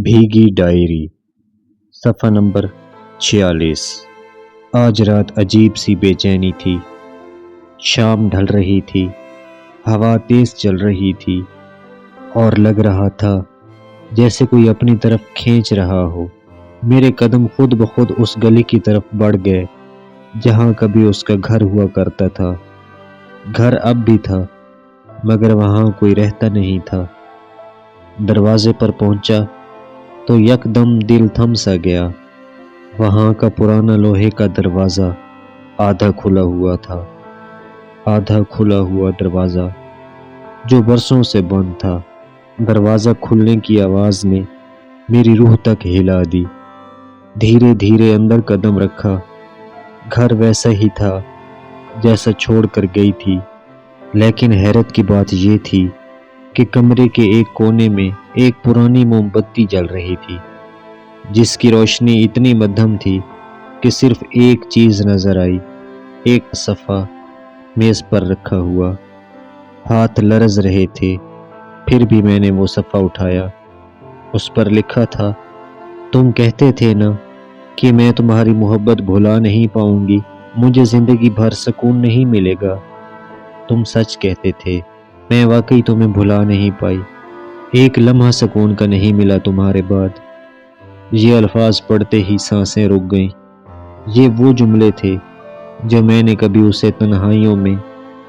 بھیگی diary صفحہ number 46۔ آج رات عجیب سی بے چینی تھی۔ شام ڈھل رہی تھی، ہوا تیز چل رہی تھی اور لگ رہا تھا جیسے کوئی اپنی طرف کھینچ رہا ہو۔ میرے قدم خود بخود اس گلی کی طرف بڑھ گئے جہاں کبھی اس کا گھر ہوا کرتا تھا۔ گھر اب بھی تھا مگر وہاں کوئی رہتا نہیں تھا۔ دروازے پر پہنچا تو یک دم دل تھم سا گیا۔ وہاں کا پرانا لوہے کا دروازہ آدھا کھلا ہوا تھا، آدھا کھلا ہوا دروازہ جو برسوں سے بند تھا۔ دروازہ کھلنے کی آواز نے میری روح تک ہلا دی۔ دھیرے دھیرے اندر قدم رکھا۔ گھر ویسا ہی تھا جیسا چھوڑ کر گئی تھی، لیکن حیرت کی بات یہ تھی کہ کمرے کے ایک کونے میں ایک پرانی موم بتی جل رہی تھی جس کی روشنی اتنی مدھم تھی کہ صرف ایک چیز نظر آئی، ایک صفحہ میز پر رکھا ہوا۔ ہاتھ لرز رہے تھے، پھر بھی میں نے وہ صفحہ اٹھایا۔ اس پر لکھا تھا، تم کہتے تھے نا کہ میں تمہاری محبت بھلا نہیں پاؤں گی، مجھے زندگی بھر سکون نہیں ملے گا۔ تم سچ کہتے تھے، میں واقعی تمہیں بھلا نہیں پائی، ایک لمحہ سکون کا نہیں ملا تمہارے بعد۔ یہ الفاظ پڑھتے ہی سانسیں رک گئیں۔ یہ وہ جملے تھے جو میں نے کبھی اسے تنہائیوں میں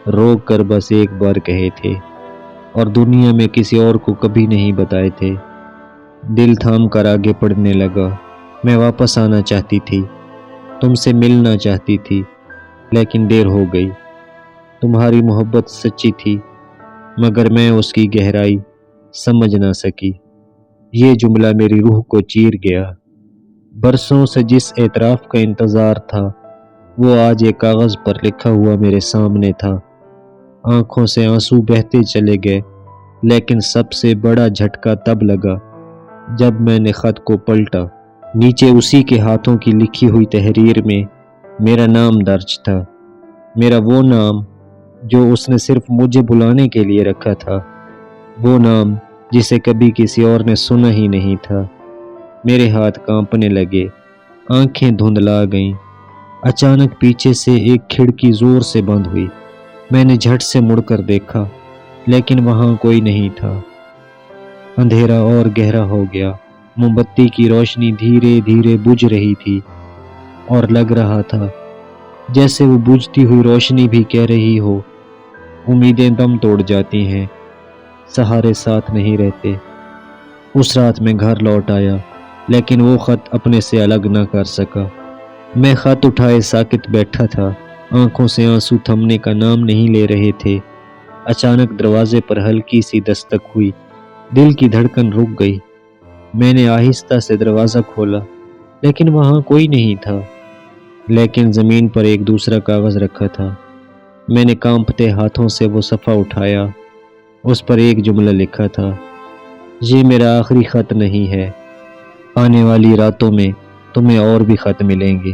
روک کر بس ایک بار کہے تھے اور دنیا میں کسی اور کو کبھی نہیں بتائے تھے۔ دل تھام کر آگے پڑھنے لگا۔ میں واپس آنا چاہتی تھی، تم سے ملنا چاہتی تھی، لیکن دیر ہو گئی۔ تمہاری محبت سچی تھی مگر میں اس کی گہرائی سمجھ نہ سکی۔ یہ جملہ میری روح کو چیر گیا۔ برسوں سے جس اعتراف کا انتظار تھا وہ آج ایک کاغذ پر لکھا ہوا میرے سامنے تھا۔ آنکھوں سے آنسو بہتے چلے گئے، لیکن سب سے بڑا جھٹکا تب لگا جب میں نے خط کو پلٹا۔ نیچے اسی کے ہاتھوں کی لکھی ہوئی تحریر میں میرا نام درج تھا، میرا وہ نام جو اس نے صرف مجھے بلانے کے لیے رکھا تھا، وہ نام جسے کبھی کسی اور نے سنا ہی نہیں تھا۔ میرے ہاتھ کانپنے لگے، آنکھیں دھندلا گئیں۔ اچانک پیچھے سے ایک کھڑکی زور سے بند ہوئی۔ میں نے جھٹ سے مڑ کر دیکھا، لیکن وہاں کوئی نہیں تھا۔ اندھیرا اور گہرا ہو گیا۔ موم بتی کی روشنی دھیرے دھیرے بجھ رہی تھی اور لگ رہا تھا جیسے وہ بجھتی ہوئی روشنی بھی کہہ رہی ہو، امیدیں دم توڑ جاتی ہیں، سہارے ساتھ نہیں رہتے۔ اس رات میں گھر لوٹ آیا، لیکن وہ خط اپنے سے الگ نہ کر سکا۔ میں خط اٹھائے ساکت بیٹھا تھا، آنکھوں سے آنسو تھمنے کا نام نہیں لے رہے تھے۔ اچانک دروازے پر ہلکی سی دستک ہوئی، دل کی دھڑکن رک گئی۔ میں نے آہستہ سے دروازہ کھولا، لیکن وہاں کوئی نہیں تھا، لیکن زمین پر ایک دوسرا کاغذ رکھا تھا۔ میں نے کانپتے ہاتھوں سے وہ صفحہ اٹھایا۔ اس پر ایک جملہ لکھا تھا، یہ میرا آخری خط نہیں ہے، آنے والی راتوں میں تمہیں اور بھی خط ملیں گے۔